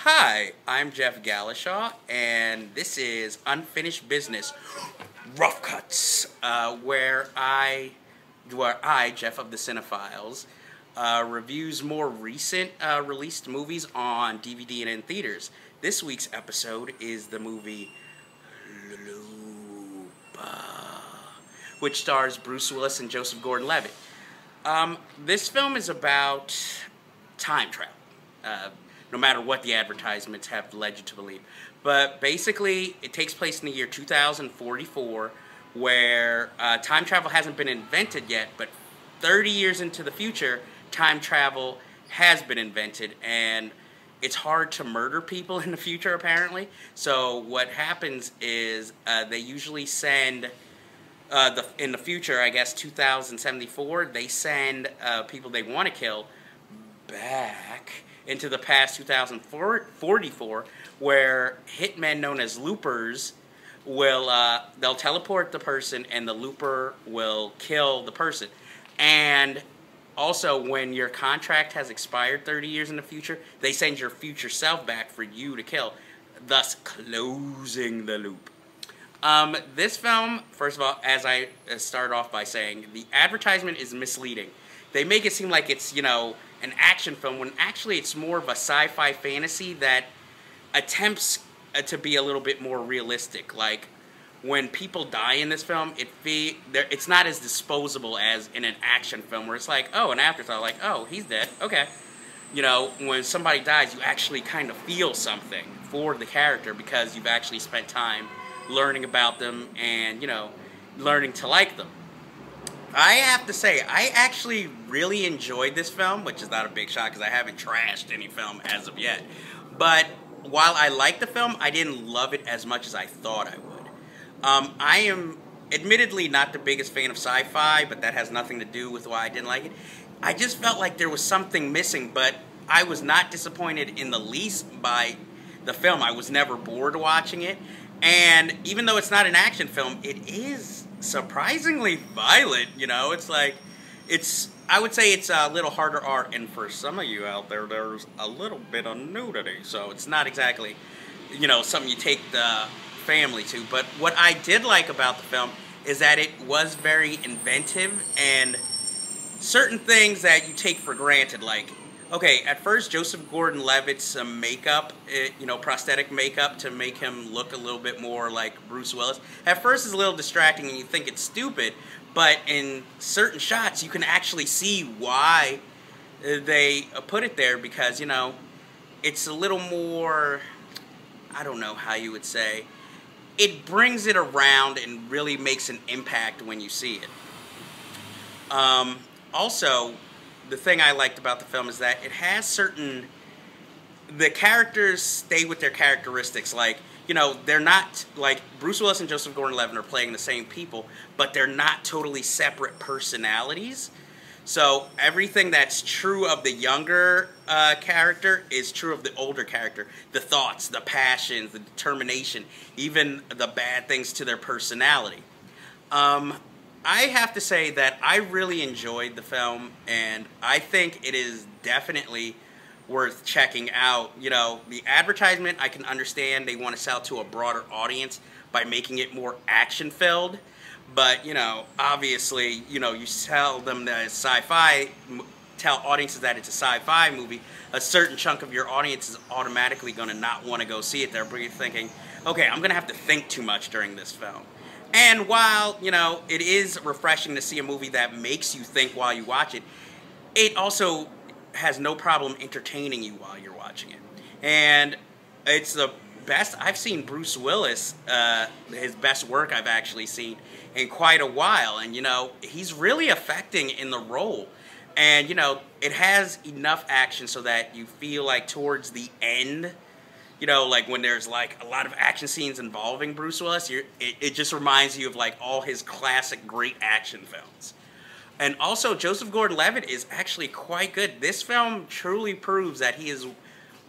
Hi, I'm Jeff Gallashaw, and this is Unfinished Business Rough Cuts, where I, Jeff of the Cinephiles, reviews more recent released movies on DVD and in theaters. This week's episode is the movie Lupa, which stars Bruce Willis and Joseph Gordon-Levitt. This film is about time travel. No matter what the advertisements have led you to believe. But basically, it takes place in the year 2044, where time travel hasn't been invented yet, but 30 years into the future, time travel has been invented, and it's hard to murder people in the future, apparently. So what happens is they usually send, in the future, I guess 2074, they send people they want to kill back into the past 2044, where hitmen known as loopers will they'll teleport the person and the looper will kill the person. And also, when your contract has expired 30 years in the future, they send your future self back for you to kill, thus closing the loop. This film, first of all, as I start off by saying, the advertisement is misleading. They make it seem like it's, an action film, when actually it's more of a sci-fi fantasy that attempts to be a little bit more realistic. Like, when people die in this film, it's not as disposable as in an action film, where it's like, oh, an afterthought, like, oh, he's dead, okay. When somebody dies, you actually kind of feel something for the character because you've actually spent time learning about them and, learning to like them. I have to say, I actually really enjoyed this film, which is not a big shock because I haven't trashed any film as of yet. But while I liked the film, I didn't love it as much as I thought I would. I am admittedly not the biggest fan of sci-fi, but that has nothing to do with why I didn't like it. I just felt like there was something missing, but I was not disappointed in the least by the film. I was never bored watching it. And even though it's not an action film, it is surprisingly violent, I would say it's a little harder art, and for some of you out there, there's a little bit of nudity, so it's not exactly, something you take the family to. But what I did like about the film is that it was very inventive, and certain things that you take for granted, like, okay, at first Joseph Gordon-Levitt's makeup, prosthetic makeup to make him look a little bit more like Bruce Willis, at first is a little distracting and you think it's stupid, but in certain shots you can actually see why they put it there, because, it's a little more, I don't know how you would say, it brings it around and really makes an impact when you see it. Also, the thing I liked about the film is that it has the characters stay with their characteristics. Like, they're not, like, Bruce Willis and Joseph Gordon-Levitt are playing the same people, but they're not totally separate personalities. So everything that's true of the younger character is true of the older character. The thoughts, the passions, the determination, even the bad things to their personality. I have to say that I really enjoyed the film, and I think it is definitely worth checking out. The advertisement, I can understand they want to sell to a broader audience by making it more action-filled, but, obviously, you sell them that it's sci-fi, tell audiences that it's a sci-fi movie, a certain chunk of your audience is automatically going to not want to go see it. They're thinking, okay, I'm going to have to think too much during this film. And while, it is refreshing to see a movie that makes you think while you watch it, it also has no problem entertaining you while you're watching it. And it's the best I've seen Bruce Willis, his best work I've actually seen in quite a while. And, he's really affecting in the role. And, it has enough action so that you feel like towards the end, like when there's like a lot of action scenes involving Bruce Willis, it just reminds you of like all his classic great action films. And also, Joseph Gordon-Levitt is actually quite good. This film truly proves that he is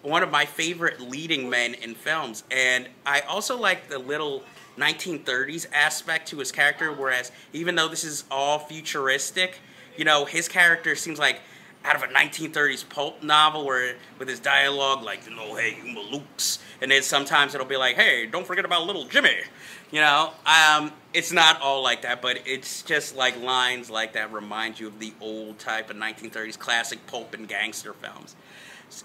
one of my favorite leading men in films. And I also like the little 1930s aspect to his character, whereas even though this is all futuristic, his character seems like out of a 1930s pulp novel where with his dialogue like, hey, you malooks. And then sometimes it'll be like, hey, don't forget about little Jimmy. It's not all like that, but it's just like lines like that remind you of the old type of 1930s classic pulp and gangster films.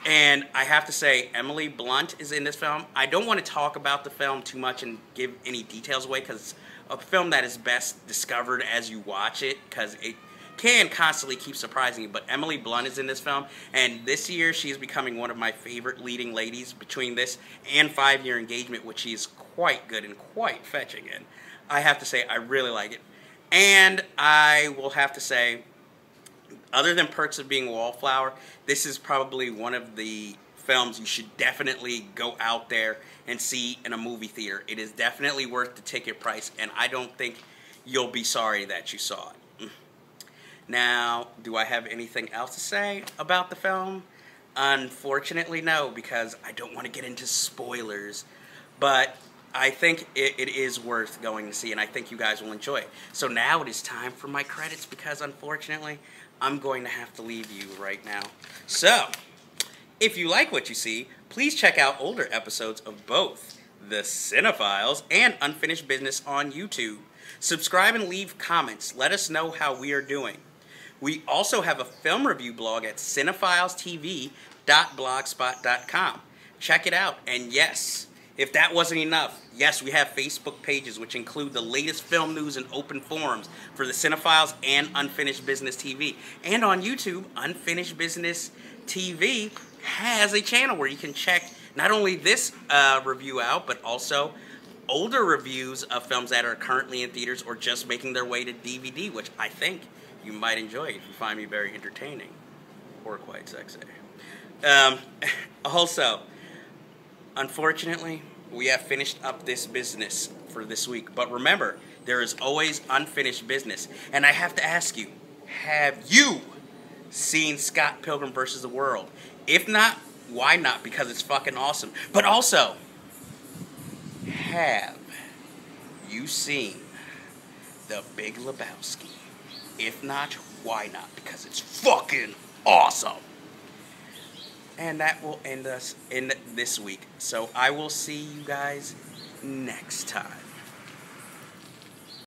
And I have to say, Emily Blunt is in this film. I don't want to talk about the film too much and give any details away because it's a film that is best discovered as you watch it because it can constantly keep surprising you. But Emily Blunt is in this film, and this year she is becoming one of my favorite leading ladies between this and 5 Year Engagement, which she is quite good and quite fetching in. I have to say, I really like it. And I will have to say, other than Perks of Being a Wallflower, this is probably one of the films you should definitely go out there and see in a movie theater. It is definitely worth the ticket price, and I don't think you'll be sorry that you saw it. Now, do I have anything else to say about the film? Unfortunately, no, because I don't want to get into spoilers. But I think it is worth going to see, and I think you guys will enjoy it. So now it is time for my credits, because unfortunately, I'm going to have to leave you right now. So, if you like what you see, please check out older episodes of both The Cinephiles and Unfinished Business on YouTube. Subscribe and leave comments. Let us know how we are doing. We also have a film review blog at cinephilestv.blogspot.com. Check it out. And yes, if that wasn't enough, yes, we have Facebook pages which include the latest film news and open forums for the Cinephiles and Unfinished Business TV. And on YouTube, Unfinished Business TV has a channel where you can check not only this review out, but also older reviews of films that are currently in theaters or just making their way to DVD, which I think you might enjoy if you find me very entertaining or quite sexy. Also, unfortunately, we have finished up this business for this week. But remember, there is always unfinished business. And I have to ask you, have you seen Scott Pilgrim vs. the World? If not, why not? Because it's fucking awesome. But also, have you seen The Big Lebowski? If not, why not? Because it's fucking awesome. And that will end us in this week. So I will see you guys next time.